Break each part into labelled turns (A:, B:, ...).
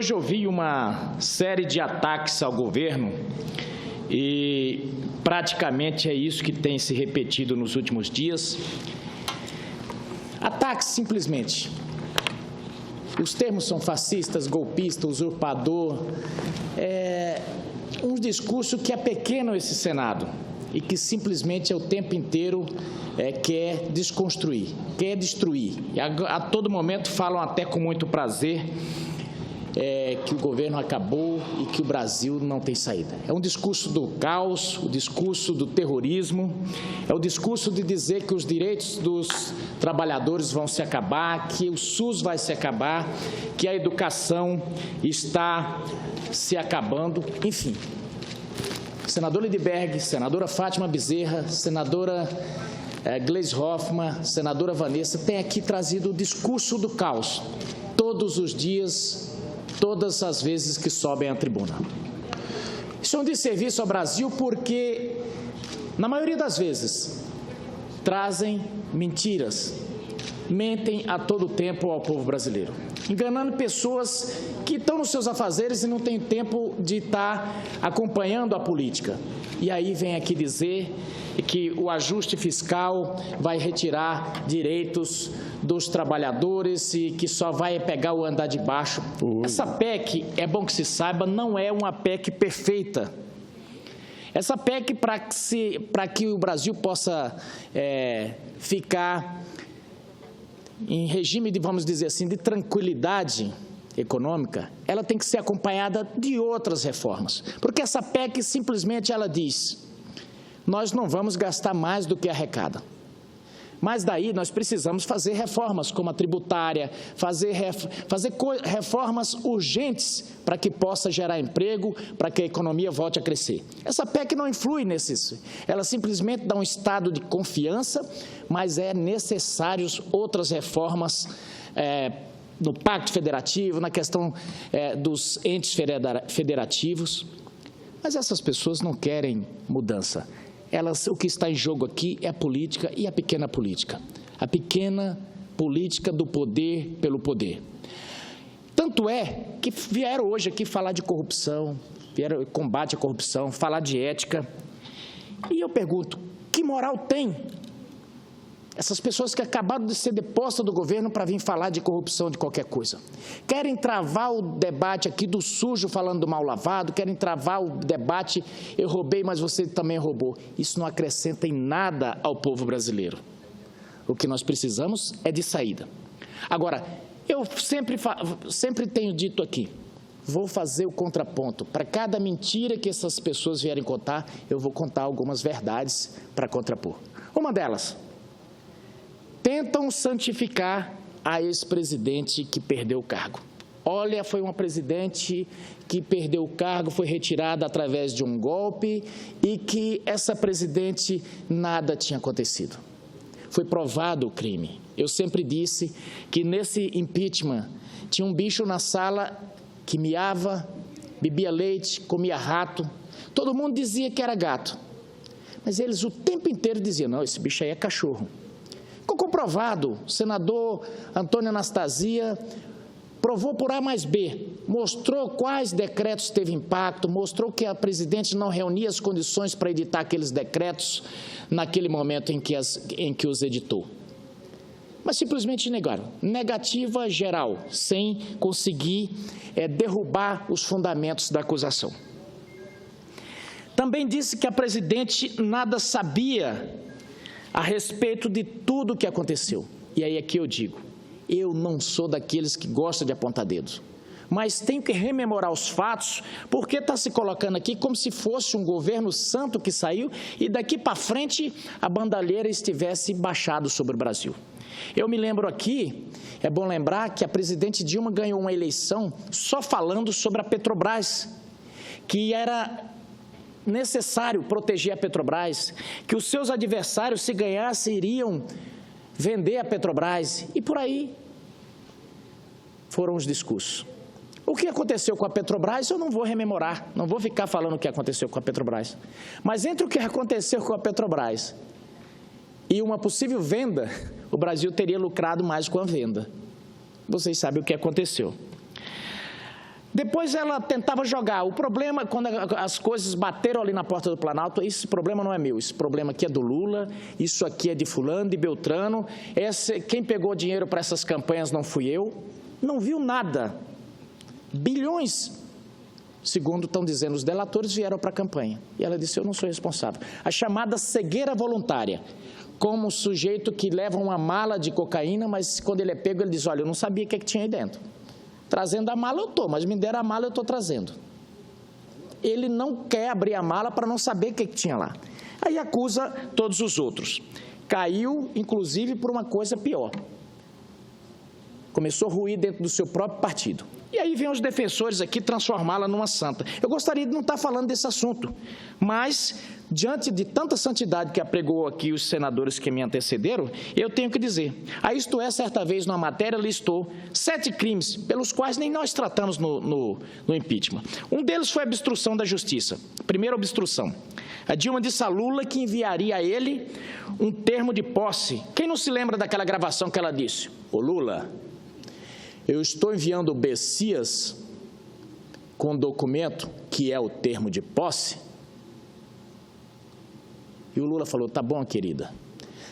A: Hoje eu vi uma série de ataques ao governo e praticamente é isso que tem se repetido nos últimos dias. Ataques simplesmente. Os termos são fascistas, golpista, usurpador. Um discurso que apequena esse Senado e que simplesmente o tempo inteiro quer desconstruir, quer destruir. E a todo momento falam até com muito prazer que o governo acabou e que o Brasil não tem saída. É um discurso do caos, o discurso do terrorismo, é o discurso de dizer que os direitos dos trabalhadores vão se acabar, que o SUS vai se acabar, que a educação está se acabando, enfim. Senador Lindbergh, senadora Fátima Bezerra, senadora Gleisi Hoffmann, senadora Vanessa, têm aqui trazido o discurso do caos todos os dias, todas as vezes que sobem à tribuna. Isso é um desserviço ao Brasil porque, na maioria das vezes, trazem mentiras, mentem a todo tempo ao povo brasileiro, enganando pessoas que estão nos seus afazeres e não têm tempo de estar acompanhando a política. E aí vem aqui dizer que o ajuste fiscal vai retirar direitos dos trabalhadores e que só vai pegar o andar de baixo. Essa PEC, é bom que se saiba, não é uma PEC perfeita. Essa PEC, para que o Brasil possa ficar em regime de, vamos dizer assim, de tranquilidade econômica, ela tem que ser acompanhada de outras reformas. Porque essa PEC simplesmente ela diz: nós não vamos gastar mais do que arrecada. Mas daí nós precisamos fazer reformas como a tributária, fazer reformas urgentes para que possa gerar emprego, para que a economia volte a crescer. Essa PEC não influi nesses, ela simplesmente dá um estado de confiança, mas é necessários outras reformas no Pacto Federativo, na questão dos entes federativos. Mas essas pessoas não querem mudança. O que está em jogo aqui é a política e a pequena política do poder pelo poder. Tanto é que vieram hoje aqui falar de corrupção, vieram combate à corrupção, falar de ética. E eu pergunto, que moral tem essas pessoas que acabaram de ser depostas do governo para vir falar de corrupção de qualquer coisa? Querem travar o debate aqui do sujo falando do mal lavado, querem travar o debate, eu roubei, mas você também roubou. Isso não acrescenta em nada ao povo brasileiro. O que nós precisamos é de saída. Agora, eu sempre tenho dito aqui, vou fazer o contraponto. Para cada mentira que essas pessoas vierem contar, eu vou contar algumas verdades para contrapor. Uma delas: tentam santificar a ex-presidente que perdeu o cargo. Olha, foi uma presidente que perdeu o cargo, foi retirada através de um golpe e que essa presidente nada tinha acontecido. Foi provado o crime. Eu sempre disse que nesse impeachment tinha um bicho na sala que miava, bebia leite, comia rato. Todo mundo dizia que era gato. Mas eles o tempo inteiro diziam: não, esse bicho aí é cachorro. Ficou comprovado, o senador Antônio Anastasia provou por A mais B, mostrou quais decretos teve impacto, mostrou que a presidente não reunia as condições para editar aqueles decretos naquele momento em que os editou. Mas simplesmente negaram, negativa geral, sem conseguir derrubar os fundamentos da acusação. Também disse que a presidente nada sabia a respeito de tudo o que aconteceu. E aí aqui eu digo, eu não sou daqueles que gostam de apontar dedos, mas tenho que rememorar os fatos, porque está se colocando aqui como se fosse um governo santo que saiu e daqui para frente a bandalheira estivesse baixado sobre o Brasil. Eu me lembro aqui, é bom lembrar que a presidente Dilma ganhou uma eleição só falando sobre a Petrobras, que era necessário proteger a Petrobras, que os seus adversários, se ganhassem, iriam vender a Petrobras, e por aí foram os discursos. O que aconteceu com a Petrobras eu não vou rememorar, não vou ficar falando o que aconteceu com a Petrobras. Mas entre o que aconteceu com a Petrobras e uma possível venda, o Brasil teria lucrado mais com a venda. Vocês sabem o que aconteceu. Depois ela tentava jogar. O problema, quando as coisas bateram ali na porta do Planalto, esse problema não é meu, esse problema aqui é do Lula, isso aqui é de fulano, de Beltrano, quem pegou dinheiro para essas campanhas não fui eu. Não viu nada. Bilhões, segundo estão dizendo os delatores, vieram para a campanha. E ela disse, eu não sou responsável. A chamada cegueira voluntária, como um sujeito que leva uma mala de cocaína, mas quando ele é pego, ele diz, olha, eu não sabia o que tinha aí dentro. Trazendo a mala eu estou, mas me deram a mala eu estou trazendo. Ele não quer abrir a mala para não saber o que tinha lá. Aí acusa todos os outros. Caiu, inclusive, por uma coisa pior. Começou a ruir dentro do seu próprio partido. E aí vem os defensores aqui transformá-la numa santa. Eu gostaria de não estar falando desse assunto, mas, diante de tanta santidade que apregou aqui os senadores que me antecederam, eu tenho que dizer. A Isto É, certa vez, numa matéria, listou 7 crimes pelos quais nem nós tratamos no impeachment. Um deles foi a obstrução da justiça. Primeira obstrução. A Dilma disse a Lula que enviaria a ele um termo de posse. Quem não se lembra daquela gravação que ela disse? Ô Lula, eu estou enviando o Bessias com um documento que é o termo de posse. E o Lula falou, tá bom, querida.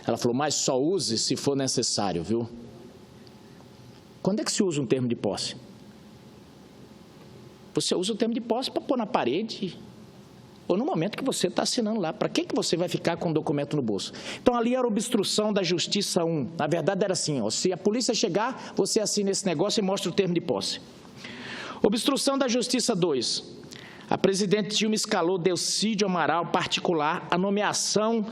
A: Ela falou, mas só use se for necessário, viu? Quando é que se usa um termo de posse? Você usa o termo de posse para pôr na parede ou no momento que você está assinando lá. Para que você vai ficar com o documento no bolso? Então, ali era obstrução da Justiça 1. Na verdade, era assim, ó, se a polícia chegar, você assina esse negócio e mostra o termo de posse. Obstrução da Justiça 2. A presidente Dilma escalou Delcídio Amaral particular a nomeação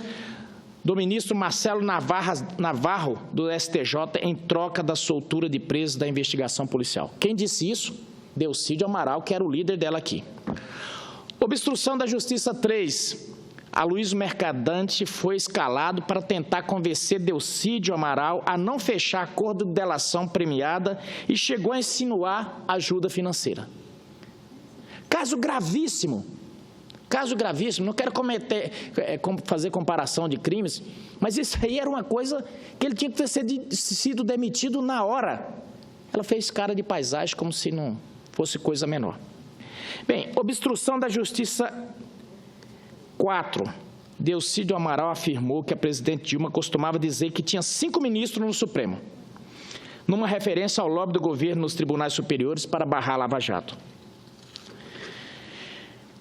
A: do ministro Marcelo Navarro, do STJ, em troca da soltura de presos da investigação policial. Quem disse isso? Delcídio Amaral, que era o líder dela aqui. Obstrução da Justiça 3. Aloysio Mercadante foi escalado para tentar convencer Delcídio Amaral a não fechar acordo de delação premiada e chegou a insinuar ajuda financeira. Caso gravíssimo. Caso gravíssimo. Não quero fazer comparação de crimes, mas isso aí era uma coisa que ele tinha que ter sido demitido na hora. Ela fez cara de paisagem como se não fosse coisa menor. Bem, obstrução da Justiça 4. Delcídio Amaral afirmou que a presidente Dilma costumava dizer que tinha 5 ministros no Supremo, numa referência ao lobby do governo nos tribunais superiores para barrar a Lava Jato.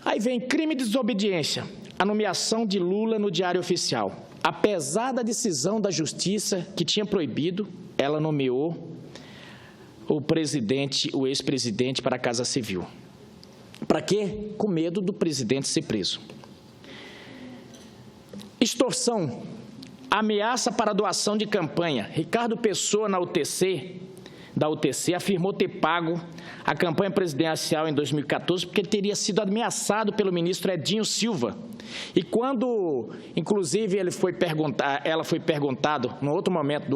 A: Aí vem crime de desobediência, a nomeação de Lula no Diário Oficial. Apesar da decisão da Justiça que tinha proibido, ela nomeou o ex-presidente para a Casa Civil. Para quê? Com medo do presidente ser preso. Extorsão, ameaça para doação de campanha. Ricardo Pessoa, da UTC, afirmou ter pago a campanha presidencial em 2014 porque ele teria sido ameaçado pelo ministro Edinho Silva. E quando, inclusive, ela foi perguntado, num outro momento, de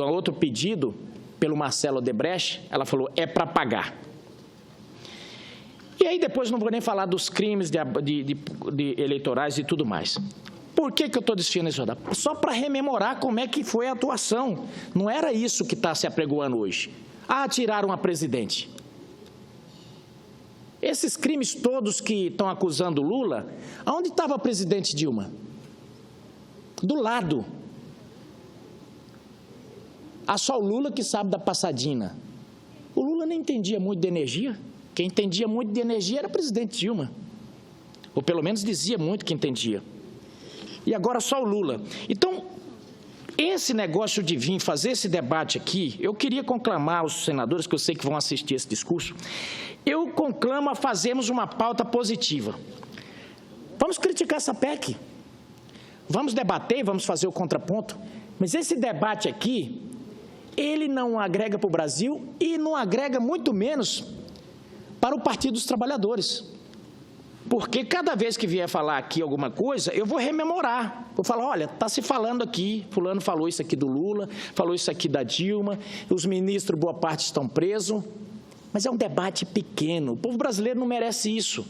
A: um outro pedido pelo Marcelo Odebrecht, ela falou, é para pagar. E aí depois não vou nem falar dos crimes de eleitorais e tudo mais. Por que eu estou desfiando isso? Só para rememorar como é que foi a atuação. Não era isso que está se apregoando hoje. Ah, tiraram a presidente. Esses crimes todos que estão acusando Lula, aonde estava a presidente Dilma? Do lado. Há só o Lula que sabe da passadina. O Lula nem entendia muito de energia. Quem entendia muito de energia era a presidente Dilma. Ou pelo menos dizia muito que entendia. E agora só o Lula. Então, esse negócio de vir fazer esse debate aqui, eu queria conclamar os senadores, que eu sei que vão assistir esse discurso, eu conclamo a fazermos uma pauta positiva. Vamos criticar essa PEC. Vamos debater, vamos fazer o contraponto. Mas esse debate aqui, ele não agrega para o Brasil e não agrega muito menos para o Partido dos Trabalhadores. Porque cada vez que vier falar aqui alguma coisa, eu vou rememorar. Vou falar, olha, está se falando aqui, fulano falou isso aqui do Lula, falou isso aqui da Dilma, os ministros, boa parte, estão presos. Mas é um debate pequeno, o povo brasileiro não merece isso.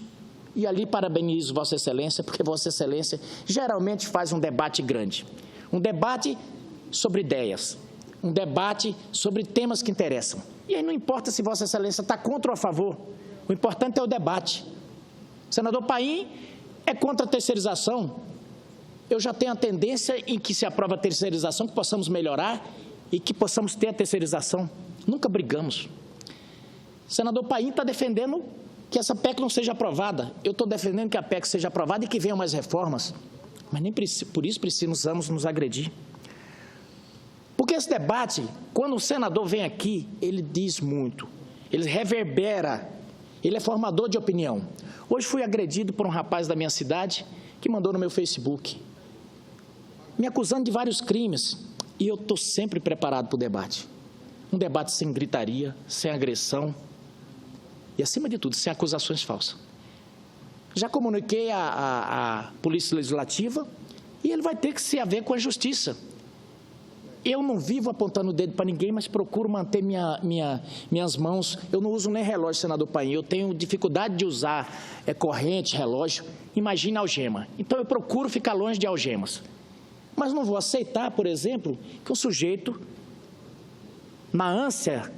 A: E ali parabenizo Vossa Excelência, porque Vossa Excelência geralmente faz um debate grande. Um debate sobre ideias, um debate sobre temas que interessam. E aí não importa se Vossa Excelência está contra ou a favor, o importante é o debate. O senador Paim é contra a terceirização. Eu já tenho a tendência em que se aprova a terceirização, que possamos melhorar e que possamos ter a terceirização. Nunca brigamos. O senador Paim está defendendo que essa PEC não seja aprovada. Eu estou defendendo que a PEC seja aprovada e que venham mais reformas. Mas nem por isso precisamos nos agredir. Porque esse debate, quando o senador vem aqui, ele diz muito, ele reverbera, ele é formador de opinião. Hoje fui agredido por um rapaz da minha cidade que mandou no meu Facebook, me acusando de vários crimes, e eu estou sempre preparado para o debate. Um debate sem gritaria, sem agressão e, acima de tudo, sem acusações falsas. Já comuniquei à Polícia Legislativa e ele vai ter que se haver com a Justiça. Eu não vivo apontando o dedo para ninguém, mas procuro manter minhas mãos. Eu não uso nem relógio, senador Paim. Eu tenho dificuldade de usar corrente, relógio. Imagina algema. Então, eu procuro ficar longe de algemas. Mas não vou aceitar, por exemplo, que um sujeito, na ânsia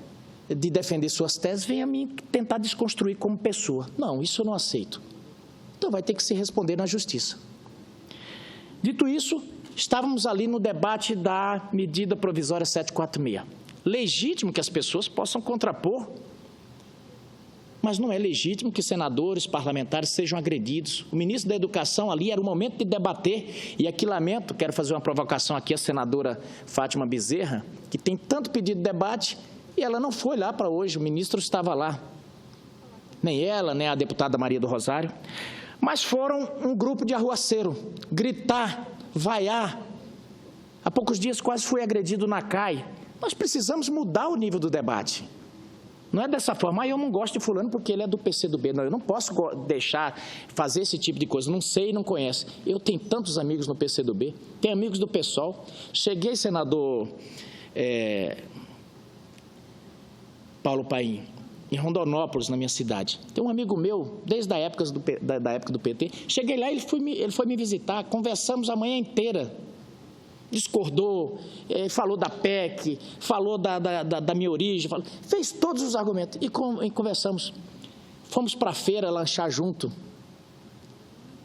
A: de defender suas teses, venha me tentar desconstruir como pessoa. Não, isso eu não aceito. Então, vai ter que se responder na Justiça. Dito isso, estávamos ali no debate da medida provisória 746. Legítimo que as pessoas possam contrapor, mas não é legítimo que senadores, parlamentares sejam agredidos. O ministro da Educação ali era o momento de debater, e aqui lamento, quero fazer uma provocação aqui à senadora Fátima Bezerra, que tem tanto pedido de debate, e ela não foi lá para hoje, o ministro estava lá. Nem ela, nem a deputada Maria do Rosário, mas foram um grupo de arruaceiro, gritar, vaiar. Há poucos dias quase fui agredido na CAI. Nós precisamos mudar o nível do debate. Não é dessa forma, eu não gosto de fulano porque ele é do PCdoB. Não, eu não posso deixar fazer esse tipo de coisa, não sei e não conhece. Eu tenho tantos amigos no PCdoB, tenho amigos do PSOL. Cheguei, senador Paulo Paim, em Rondonópolis, na minha cidade. Tem um amigo meu, desde a época do PT, cheguei lá, ele foi me visitar, conversamos a manhã inteira, discordou, falou da PEC, falou da minha origem, fez todos os argumentos e conversamos. Fomos para a feira lanchar junto.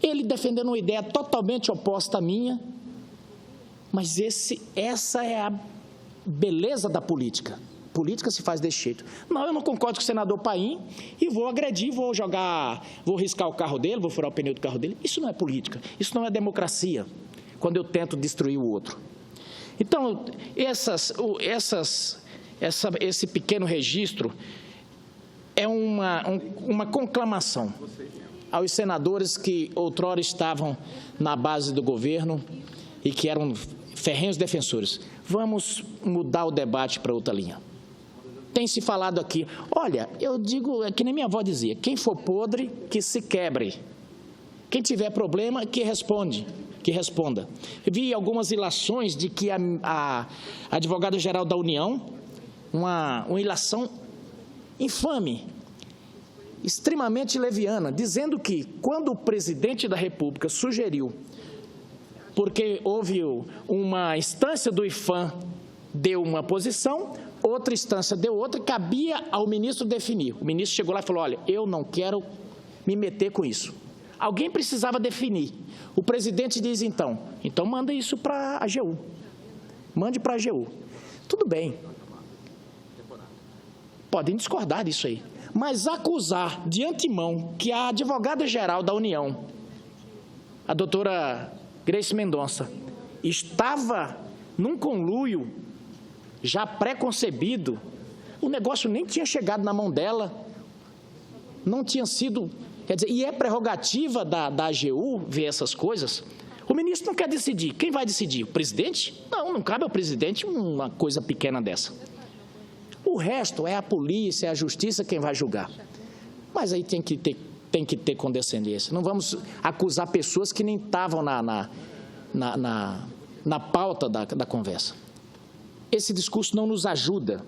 A: Ele defendendo uma ideia totalmente oposta à minha, mas essa é a beleza da política. Política se faz desse jeito. Não, eu não concordo com o senador Paim e vou agredir, vou riscar o carro dele, vou furar o pneu do carro dele. Isso não é política, isso não é democracia, quando eu tento destruir o outro. Então, esse pequeno registro é uma conclamação aos senadores que outrora estavam na base do governo e que eram ferrenhos defensores. Vamos mudar o debate para outra linha. Tem se falado aqui, olha, eu digo, é que nem minha avó dizia, quem for podre, que se quebre. Quem tiver problema, que responda. Eu vi algumas ilações de que a advogada-geral da União, uma ilação infame, extremamente leviana, dizendo que quando o presidente da República sugeriu, porque houve uma instância do IFAM, deu uma posição, outra instância deu outra, cabia ao ministro definir. O ministro chegou lá e falou, olha, eu não quero me meter com isso. Alguém precisava definir. O presidente diz, então manda isso para a AGU. Mande para a AGU. Tudo bem. Podem discordar disso aí. Mas acusar de antemão que a advogada-geral da União, a doutora Grace Mendonça, estava num conluio já pré-concebido, o negócio nem tinha chegado na mão dela, não tinha sido, quer dizer, e é prerrogativa da AGU ver essas coisas. O ministro não quer decidir. Quem vai decidir? O presidente? Não cabe ao presidente uma coisa pequena dessa. O resto é a polícia, é a justiça quem vai julgar. Mas aí tem que ter condescendência. Não vamos acusar pessoas que nem estavam na pauta da conversa. Esse discurso não nos ajuda.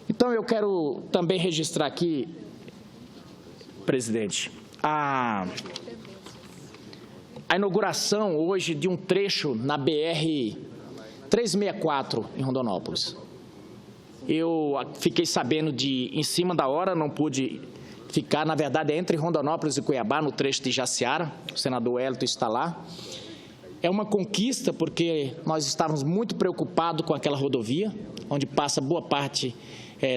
A: Então, eu quero também registrar aqui, presidente, a inauguração hoje de um trecho na BR-364 em Rondonópolis. eu fiquei sabendo em cima da hora, não pude ficar, na verdade, é entre Rondonópolis e Cuiabá, no trecho de Jaciara, o senador Wellington está lá. É uma conquista porque nós estávamos muito preocupados com aquela rodovia, onde passa boa parte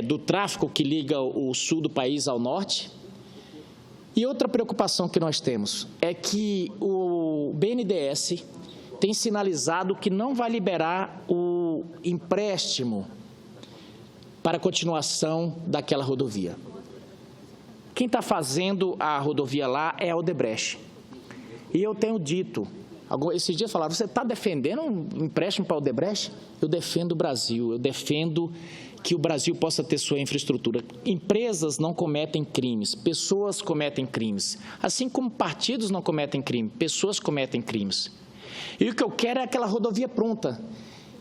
A: do tráfego que liga o sul do país ao norte. E outra preocupação que nós temos é que o BNDES tem sinalizado que não vai liberar o empréstimo para a continuação daquela rodovia. Quem está fazendo a rodovia lá é a Odebrecht. E eu tenho dito, esses dias falaram, você está defendendo um empréstimo para a Odebrecht? Eu defendo o Brasil, eu defendo que o Brasil possa ter sua infraestrutura. Empresas não cometem crimes, pessoas cometem crimes. Assim como partidos não cometem crime, pessoas cometem crimes. E o que eu quero é aquela rodovia pronta.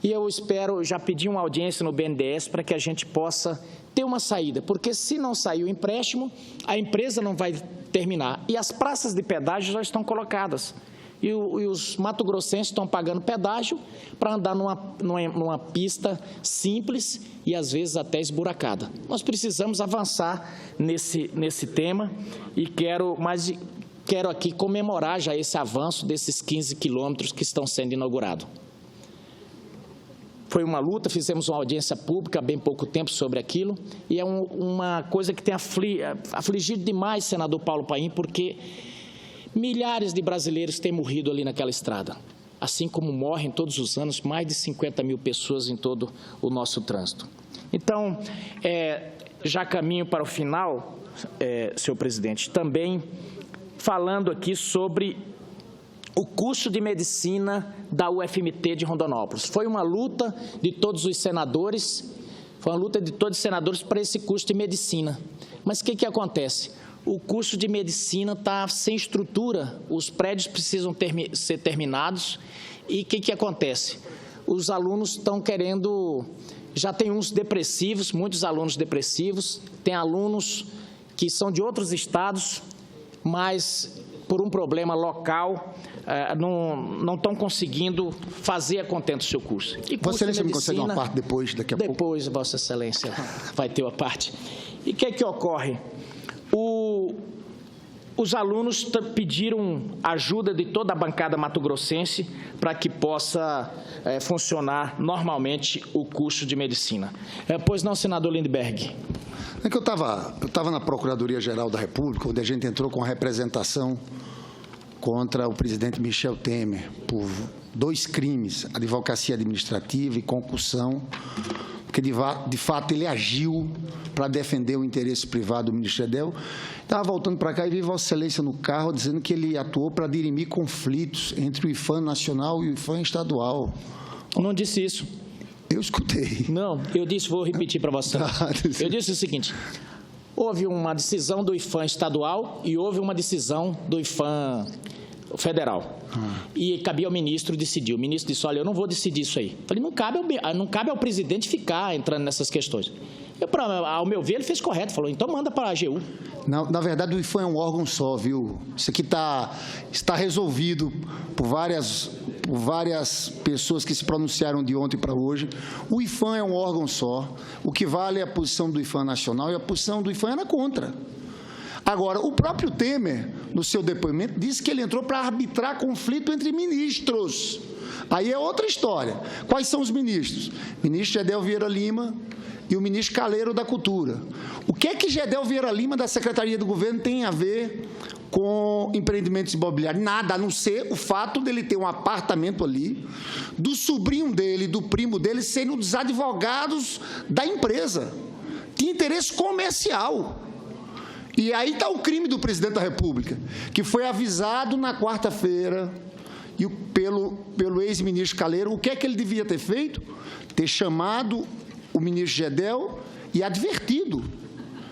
A: E eu espero, já pedi uma audiência no BNDES para que a gente possa ter uma saída, porque se não sair o empréstimo, a empresa não vai terminar. E as praças de pedágio já estão colocadas. E os mato-grossenses estão pagando pedágio para andar numa pista simples e, às vezes, até esburacada. Nós precisamos avançar nesse tema e quero aqui comemorar já esse avanço desses 15 quilômetros que estão sendo inaugurados. Foi uma luta, fizemos uma audiência pública há bem pouco tempo sobre aquilo, e é uma coisa que tem afligido demais, senador Paulo Paim, porque milhares de brasileiros têm morrido ali naquela estrada, assim como morrem todos os anos mais de 50 mil pessoas em todo o nosso trânsito. Então, já caminho para o final, senhor presidente, também falando aqui sobre o curso de medicina da UFMT de Rondonópolis. Foi uma luta de todos os senadores, para esse curso de medicina. Mas o que acontece? O curso de medicina está sem estrutura, os prédios precisam ser terminados e o que acontece? Os alunos estão querendo, já tem uns depressivos, muitos alunos depressivos, tem alunos que são de outros estados, mas por um problema local, não estão conseguindo fazer a contento o seu curso. E
B: Vossa Excelência me concede uma parte daqui a pouco?
A: Depois, Vossa Excelência vai ter uma parte. E o que ocorre? Os alunos pediram ajuda de toda a bancada mato-grossense para que possa funcionar normalmente o curso de medicina. Pois não, senador Lindbergh?
B: É que eu estava na Procuradoria-Geral da República, onde a gente entrou com a representação contra o presidente Michel Temer por 2 crimes, advocacia administrativa e concussão, porque, de fato, ele agiu para defender o interesse privado do ministro Gedel. Estava voltando para cá e vi Vossa Excelência no carro dizendo que ele atuou para dirimir conflitos entre o IPHAN nacional e o IPHAN estadual.
A: Eu não disse isso.
B: Eu escutei.
A: Não, eu disse, vou repetir para você. Eu disse o seguinte, houve uma decisão do IPHAN estadual e houve uma decisão do IPHAN federal. E cabia ao ministro decidir. O ministro disse, olha, eu não vou decidir isso aí. Eu falei, não cabe ao presidente ficar entrando nessas questões. Ao meu ver, ele fez correto, falou, então manda para a AGU.
B: Na verdade, o IPHAN é um órgão só, viu? Isso aqui está resolvido por várias pessoas que se pronunciaram de ontem para hoje. O IPHAN é um órgão só. O que vale é a posição do IPHAN nacional e a posição do IPHAN era contra. Agora, o próprio Temer, no seu depoimento, disse que ele entrou para arbitrar conflito entre ministros. Aí é outra história. Quais são os ministros? Ministro Gedel Vieira Lima e o ministro Calheiro da Cultura. O que é que Gedel Vieira Lima, da Secretaria do Governo, tem a ver com empreendimentos imobiliários? Nada, a não ser o fato dele ter um apartamento ali, do sobrinho dele, do primo dele, serem os advogados da empresa. Tinha interesse comercial. E aí está o crime do presidente da República, que foi avisado na quarta-feira pelo ex-ministro Calheiro. O que é que ele devia ter feito? Ter chamado o ministro Gedel e advertido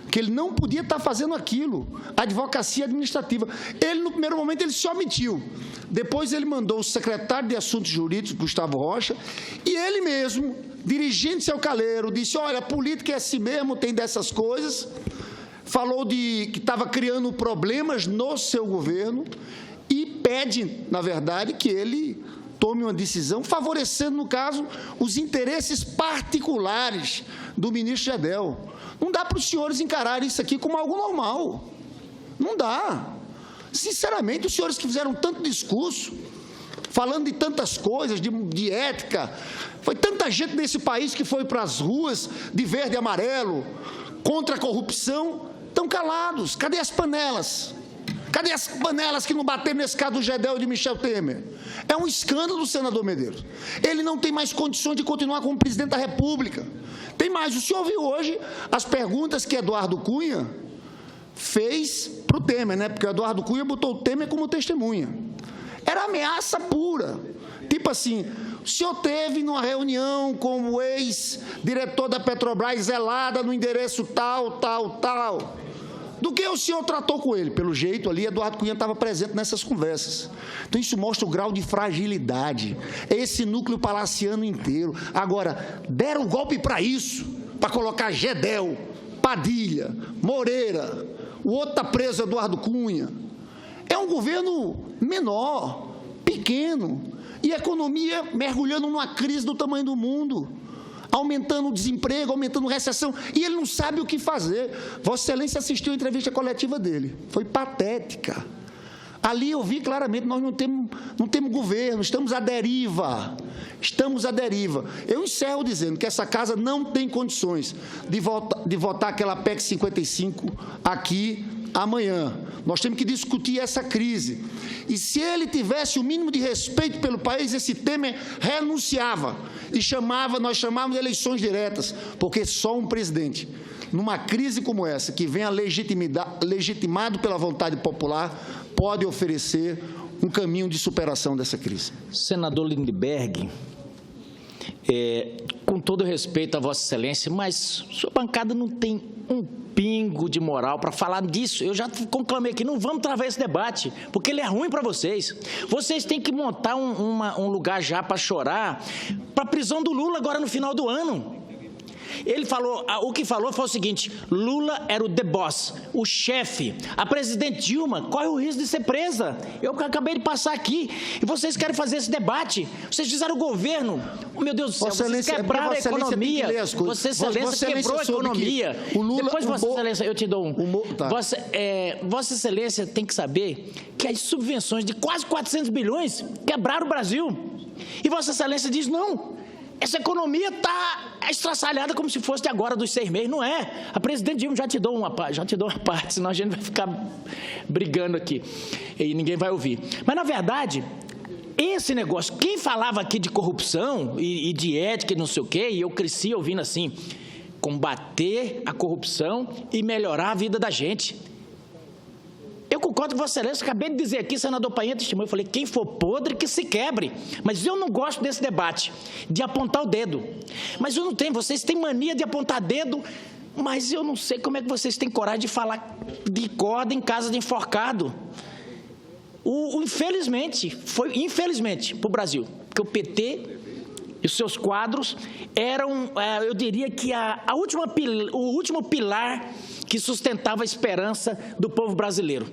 B: que ele não podia estar fazendo aquilo, advocacia administrativa. Ele, no primeiro momento, ele se omitiu. Depois, ele mandou o secretário de Assuntos Jurídicos, Gustavo Rocha, e ele mesmo, dirigindo-se ao Calheiro, disse, olha, a política é assim mesmo, tem dessas coisas. Falou que estava criando problemas no seu governo e pede, na verdade, que ele tome uma decisão favorecendo, no caso, os interesses particulares do ministro Gedel. Não dá para os senhores encararem isso aqui como algo normal. Não dá. Sinceramente, os senhores que fizeram tanto discurso, falando de tantas coisas, de ética, foi tanta gente nesse país que foi para as ruas de verde e amarelo, contra a corrupção, estão calados. Cadê as panelas? Cadê as panelas que não bateram nesse caso do Gedel e de Michel Temer? É um escândalo, senador Medeiros. Ele não tem mais condições de continuar como presidente da República. Tem mais, o senhor viu hoje as perguntas que Eduardo Cunha fez para o Temer, né? Porque o Eduardo Cunha botou o Temer como testemunha. Era ameaça pura. Tipo assim, o senhor teve numa reunião com o ex-diretor da Petrobras zelada no endereço tal. Do que o senhor tratou com ele? Pelo jeito ali, Eduardo Cunha estava presente nessas conversas. Então, isso mostra o grau de fragilidade. É esse núcleo palaciano inteiro. Agora, deram um golpe para isso, para colocar Gedel, Padilha, Moreira, o outro está preso, Eduardo Cunha. É um governo menor, pequeno, e a economia mergulhando numa crise do tamanho do mundo, aumentando o desemprego, aumentando a recessão, e ele não sabe o que fazer. Vossa Excelência assistiu a entrevista coletiva dele, foi patética. Ali eu vi claramente, nós não temos governo, estamos à deriva. Eu encerro dizendo que essa casa não tem condições de votar aquela PEC 55 aqui amanhã. Nós temos que discutir essa crise. E se ele tivesse o mínimo de respeito pelo país, esse Temer renunciava e nós chamávamos de eleições diretas, porque só um presidente, numa crise como essa, que venha legitimado pela vontade popular, pode oferecer um caminho de superação dessa crise.
A: Senador Lindbergh, com todo respeito a Vossa Excelência, mas sua bancada não tem um pingo de moral para falar disso. Eu já conclamei aqui, não vamos travar esse debate, porque ele é ruim para vocês. Vocês têm que montar um lugar já para chorar para a prisão do Lula agora no final do ano. Ele falou, o que falou foi o seguinte: Lula era o the boss, o chefe. A presidente Dilma corre o risco de ser presa. Eu acabei de passar aqui e vocês querem fazer esse debate. Vocês fizeram o governo. Oh, meu Deus do céu, vocês quebraram a economia. Vossa Excelência quebrou a economia. Depois, Vossa Excelência, eu te dou Vossa Excelência tem que saber que as subvenções de quase 400 bilhões quebraram o Brasil. E Vossa Excelência diz não. Essa economia está estraçalhada como se fosse de agora, dos 6 meses. Não é. A presidente Dilma já te dou uma parte, senão a gente vai ficar brigando aqui e ninguém vai ouvir. Mas, na verdade, esse negócio, quem falava aqui de corrupção e de ética e não sei o quê, e eu cresci ouvindo assim, combater a corrupção e melhorar a vida da gente. Eu concordo com Vossa Excelência, acabei de dizer aqui, senador Painha testemunho, eu falei, quem for podre que se quebre. Mas eu não gosto desse debate, de apontar o dedo. Mas eu não tenho, vocês têm mania de apontar dedo, mas eu não sei como é que vocês têm coragem de falar de corda em casa de enforcado. Infelizmente, foi infelizmente para o Brasil, porque o PT e os seus quadros eram, eu diria que o último pilar que sustentava a esperança do povo brasileiro.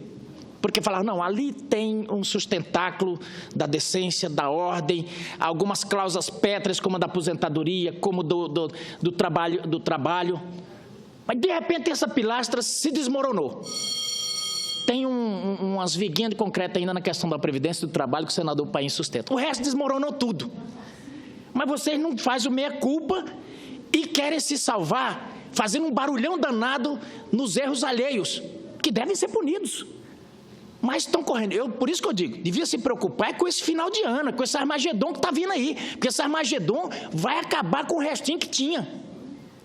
A: Porque falaram, não, ali tem um sustentáculo da decência, da ordem, algumas cláusulas pétreas, como a da aposentadoria, como do trabalho. Mas, de repente, essa pilastra se desmoronou. Tem umas viguinhas de concreto ainda na questão da Previdência e do trabalho que o senador Paim sustenta. O resto desmoronou tudo. Mas vocês não fazem o meia-culpa e querem se salvar fazendo um barulhão danado nos erros alheios, que devem ser punidos. Mas estão correndo. Por isso que eu digo, devia se preocupar com esse final de ano, com esse Armagedon que está vindo aí, porque esse Armagedon vai acabar com o restinho que tinha.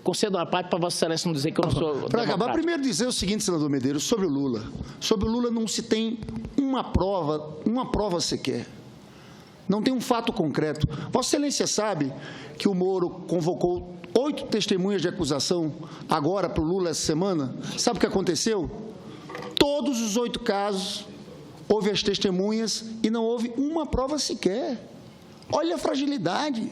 A: Concedo uma parte para Vossa Excelência não dizer que eu não sou
B: Para acabar, primeiro dizer o seguinte, senador Medeiros, sobre o Lula. Sobre o Lula não se tem uma prova sequer. Não tem um fato concreto. Vossa Excelência sabe que o Moro convocou 8 testemunhas de acusação agora para o Lula essa semana? Sabe o que aconteceu? Todos os 8 casos, houve as testemunhas e não houve uma prova sequer. Olha a fragilidade.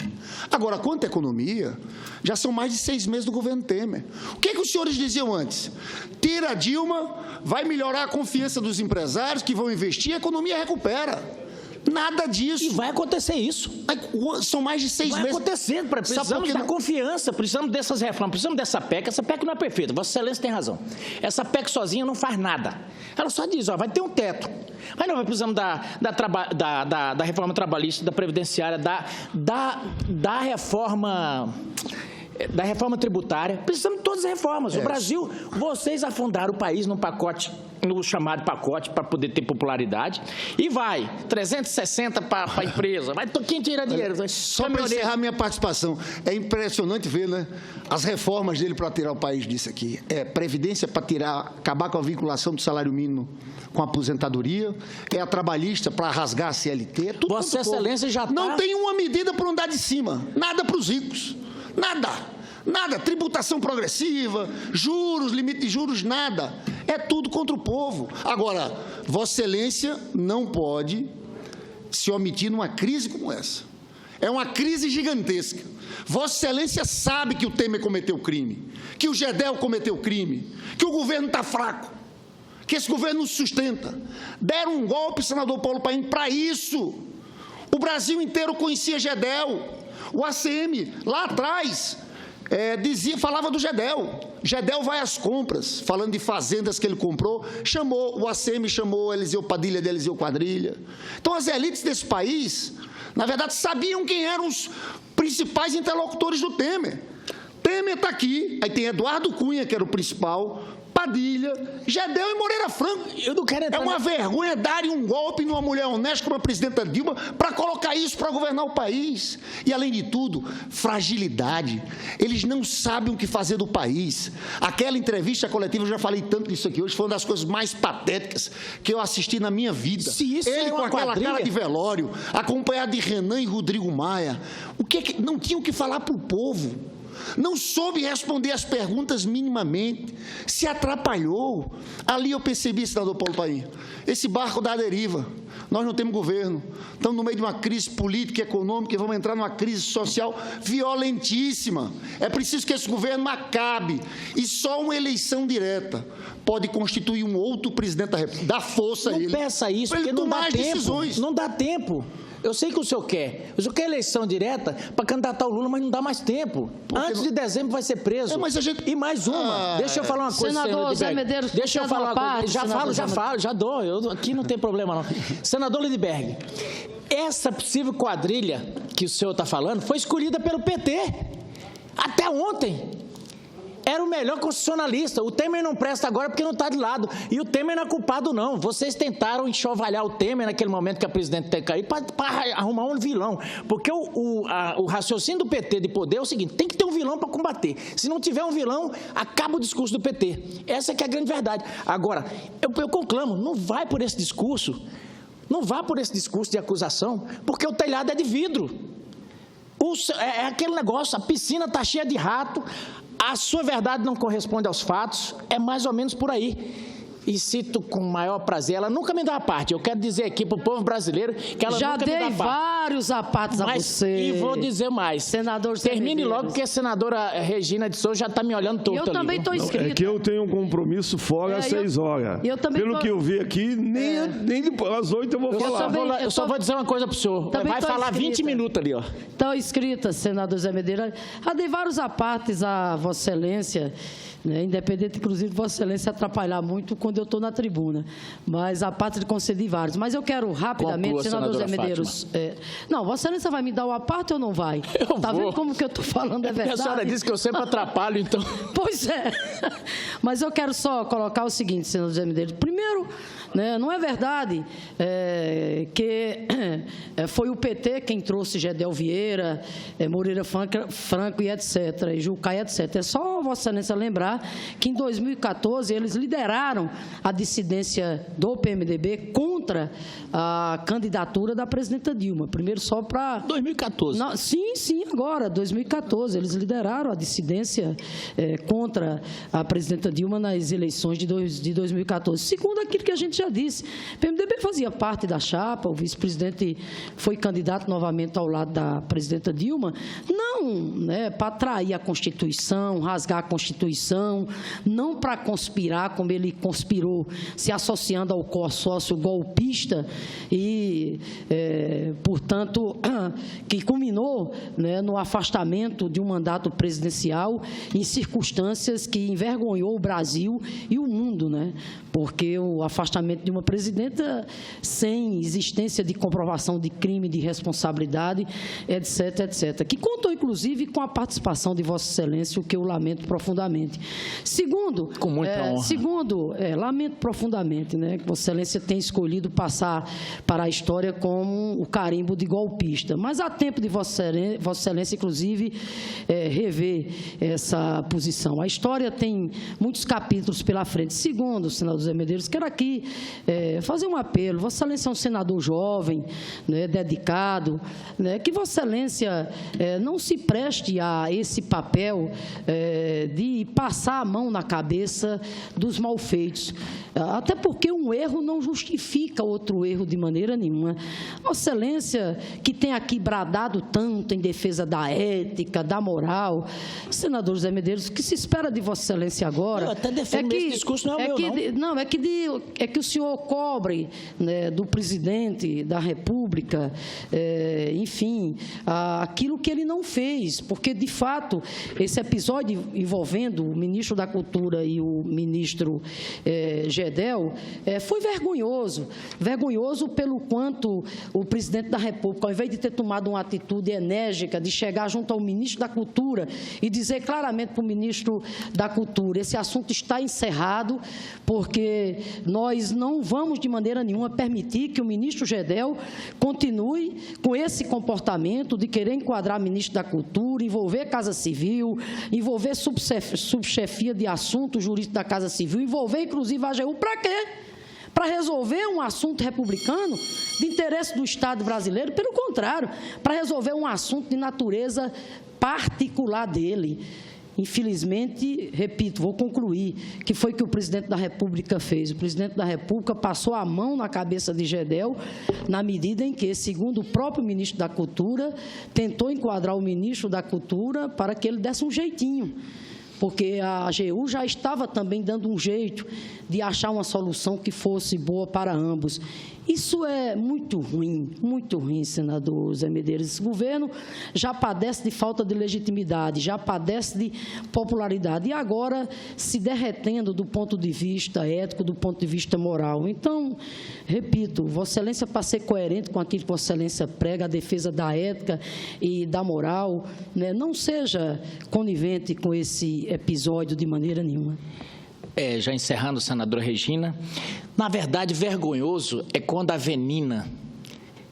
B: Agora, quanto à economia, já são mais de 6 meses do governo Temer. O que os senhores diziam antes? Tira a Dilma, vai melhorar a confiança dos empresários que vão investir, a economia recupera. Nada disso.
A: E vai acontecer isso.
B: São mais de 6 meses.
A: Vai acontecer. Precisamos da confiança, precisamos dessas reformas, precisamos dessa PEC. Essa PEC não é perfeita, Vossa Excelência tem razão. Essa PEC sozinha não faz nada. Ela só diz, vai ter um teto. Mas não, precisamos da reforma trabalhista, da previdenciária, da reforma tributária. Precisamos de todas as reformas. O Brasil, vocês afundaram o país no chamado pacote para poder ter popularidade. E vai, 360 para a empresa. Vai, quem tira dinheiro?
B: Só para encerrar minha participação, é impressionante ver, né, as reformas dele para tirar o país disso aqui. É previdência para acabar com a vinculação do salário mínimo com a aposentadoria, é a trabalhista para rasgar a CLT. É tudo
A: Vossa Excelência já está...
B: Não tem uma medida para andar de cima, nada para os ricos. Nada, tributação progressiva, juros, limite de juros, nada. É tudo contra o povo. Agora, Vossa Excelência não pode se omitir numa crise como essa. É uma crise gigantesca. Vossa Excelência sabe que o Temer cometeu crime, que o Gedel cometeu crime, que o governo está fraco, que esse governo não se sustenta. Deram um golpe, senador Paulo Paim, para isso. O Brasil inteiro conhecia Gedel. O ACM, lá atrás, falava do Gedel. Gedel vai às compras, falando de fazendas que ele comprou, o ACM chamou Eliseu Padilha de Eliseu Quadrilha. Então, as elites desse país, na verdade, sabiam quem eram os principais interlocutores do Temer. Temer está aqui, aí tem Eduardo Cunha, que era o principal, Padilha, Gedel e Moreira Franco.
A: Eu não quero entrar
B: vergonha darem um golpe numa mulher honesta como a presidenta Dilma para colocar isso para governar o país. E, além de tudo, fragilidade. Eles não sabem o que fazer do país. Aquela entrevista coletiva, eu já falei tanto disso aqui hoje, foi uma das coisas mais patéticas que eu assisti na minha vida. Ele com aquela cara de velório, acompanhado de Renan e Rodrigo Maia. Não tinha o que falar para o povo. Não soube responder as perguntas minimamente, se atrapalhou. Ali eu percebi, senador Paulo Paim, esse barco da deriva. Nós não temos governo, estamos no meio de uma crise política e econômica e vamos entrar numa crise social violentíssima. É preciso que esse governo acabe e só uma eleição direta pode constituir um outro presidente da República. Dá força a ele.
A: Não peça isso, porque não dá tempo. Não dá tempo. Eu sei que o senhor quer. O senhor quer eleição direta para candidatar o Lula, mas não dá mais tempo. Antes de dezembro vai ser preso. E mais uma. Deixa eu falar uma coisa,
C: senador Zé Medeiros,
A: deixa eu falar uma coisa. Já dou. Aqui não tem problema, não. Senador Lindbergh, essa possível quadrilha que o senhor está falando foi escolhida pelo PT. Até ontem. Era o melhor constitucionalista. O Temer não presta agora porque não está de lado. E o Temer não é culpado, não. Vocês tentaram enxovalhar o Temer naquele momento que a presidente tem caído para arrumar um vilão. Porque o raciocínio do PT de poder é o seguinte, tem que ter um vilão para combater. Se não tiver um vilão, acaba o discurso do PT. Essa que é a grande verdade. Agora, eu conclamo, não vai por esse discurso. Não vá por esse discurso de acusação, porque o telhado é de vidro. É aquele negócio, a piscina está cheia de rato, a sua verdade não corresponde aos fatos, é mais ou menos por aí. E cito com o maior prazer, ela nunca me dá a parte. Eu quero dizer aqui para o povo brasileiro que ela nunca me dá a parte.
C: Já dei vários apartes a você.
A: E vou dizer mais.
C: Senador
A: Termine logo, porque a senadora Regina de Souza já está me olhando torto ali.
C: Eu também estou inscrita.
D: É que eu tenho um compromisso fora às 6 horas. Pelo que eu vi aqui, nem às 8 eu vou falar.
A: Eu só vou dizer uma coisa para o senhor. Vai falar 20 minutos ali, ó.
C: Estou inscrita, senador Zé Medeiros. Já dei vários apartes a Vossa Excelência, né, independente, inclusive, de Vossa Excelência atrapalhar muito quando eu estou na tribuna. Mas a parte de conceder vários. Mas eu quero rapidamente, senador Zé Medeiros. Não, Vossa Excelência vai me dar o aparte ou não vai? Está vendo como que eu estou falando é verdade?
A: A senhora disse que eu sempre atrapalho, então.
C: Pois é. Mas eu quero só colocar o seguinte, senador Zé Medeiros. Primeiro, né, não é verdade que foi o PT quem trouxe Gedel Vieira, Moreira Franco e etc., e Jucá, etc. É só Vossa Excelência lembrar que em 2014 eles lideraram a dissidência do PMDB contra a candidatura da presidenta Dilma. Primeiro só para...
A: 2014.
C: Não, sim, agora, 2014. Eles lideraram a dissidência contra a presidenta Dilma nas eleições de 2014. Segundo aquilo que a gente já disse, o PMDB fazia parte da chapa, o vice-presidente foi candidato novamente ao lado da presidenta Dilma, não para trair a Constituição, rasgar a Constituição, não para conspirar, como ele conspirou, se associando ao consórcio golpista e, portanto, que culminou, né, no afastamento de um mandato presidencial em circunstâncias que envergonhou o Brasil e o mundo, né? Porque o afastamento de uma presidenta sem existência de comprovação de crime, de responsabilidade, etc., etc., que contou, inclusive, com a participação de Vossa Excelência, o que eu lamento profundamente. Segundo,
A: com muita honra.
C: Lamento profundamente, né, que Vossa Excelência tenha escolhido passar para a história como o carimbo de golpista, mas há tempo de Vossa Excelência, inclusive, rever essa posição. A história tem muitos capítulos pela frente. Segundo, senador José Medeiros, quero aqui fazer um apelo. Vossa Excelência é um senador jovem, né, dedicado, né, que Vossa Excelência não se preste a esse papel de passar a mão na cabeça dos malfeitos, até porque um erro não justifica outro erro de maneira nenhuma. Vossa Excelência, que tem aqui bradado tanto em defesa da ética, da moral, senador José Medeiros, o que se espera de Vossa Excelência agora...
A: Eu até defendo esse discurso, não é meu, não.
C: É que o senhor cobre, né, do presidente da República, enfim, aquilo que ele não fez, porque, de fato, esse episódio envolvendo o ministro da Cultura e o ministro Gedel foi vergonhoso pelo quanto o presidente da República, ao invés de ter tomado uma atitude enérgica, de chegar junto ao ministro da Cultura e dizer claramente para o ministro da Cultura: esse assunto está encerrado, porque nós não vamos, de maneira nenhuma, permitir que o ministro Gedel continue com esse comportamento de querer enquadrar ministro da Cultura, envolver Casa Civil, envolver subchefia de assuntos jurídicos da Casa Civil, envolver, inclusive, a AGU. Para quê? Para resolver um assunto republicano de interesse do Estado brasileiro? Pelo contrário, para resolver um assunto de natureza particular dele. Infelizmente, repito, vou concluir, que foi que o presidente da República fez. O presidente da República passou a mão na cabeça de Gedel, na medida em que, segundo o próprio ministro da Cultura, tentou enquadrar o ministro da Cultura para que ele desse um jeitinho, porque a AGU já estava também dando um jeito de achar uma solução que fosse boa para ambos. Isso é muito ruim, senador Zé Medeiros. Esse governo já padece de falta de legitimidade, já padece de popularidade, e agora se derretendo do ponto de vista ético, do ponto de vista moral. Então, repito, Vossa Excelência, para ser coerente com aquilo que Vossa Excelência prega, a defesa da ética e da moral, né, não seja conivente com esse episódio de maneira nenhuma.
A: Já encerrando, senadora Regina, na verdade, vergonhoso é quando a Venina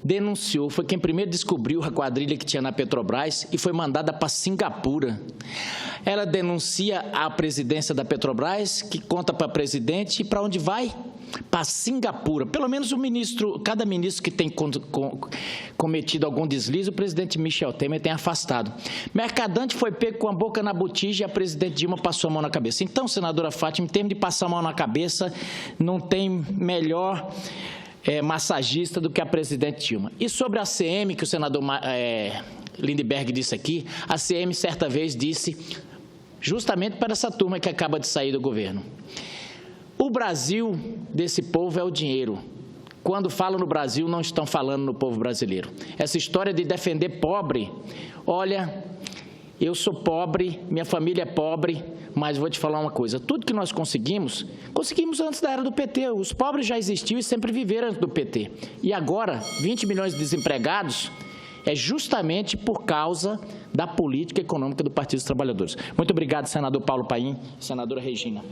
A: denunciou, foi quem primeiro descobriu a quadrilha que tinha na Petrobras e foi mandada para Singapura. Ela denuncia a presidência da Petrobras, que conta para a presidente, e para onde vai? Para Singapura. Pelo menos cada ministro que tem cometido algum deslize, o presidente Michel Temer tem afastado. Mercadante foi pego com a boca na botija e a presidente Dilma passou a mão na cabeça. Então, senadora Fátima, em termos de passar a mão na cabeça, não tem melhor massagista do que a presidente Dilma. E sobre a CM, que o senador Lindbergh disse aqui, a CM certa vez disse, justamente para essa turma que acaba de sair do governo: o Brasil desse povo é o dinheiro. Quando falam no Brasil, não estão falando no povo brasileiro. Essa história de defender pobre, olha, eu sou pobre, minha família é pobre, mas vou te falar uma coisa: tudo que nós conseguimos antes da era do PT. Os pobres já existiam e sempre viveram antes do PT. E agora, 20 milhões de desempregados é justamente por causa da política econômica do Partido dos Trabalhadores. Muito obrigado, senador Paulo Paim, senadora Regina.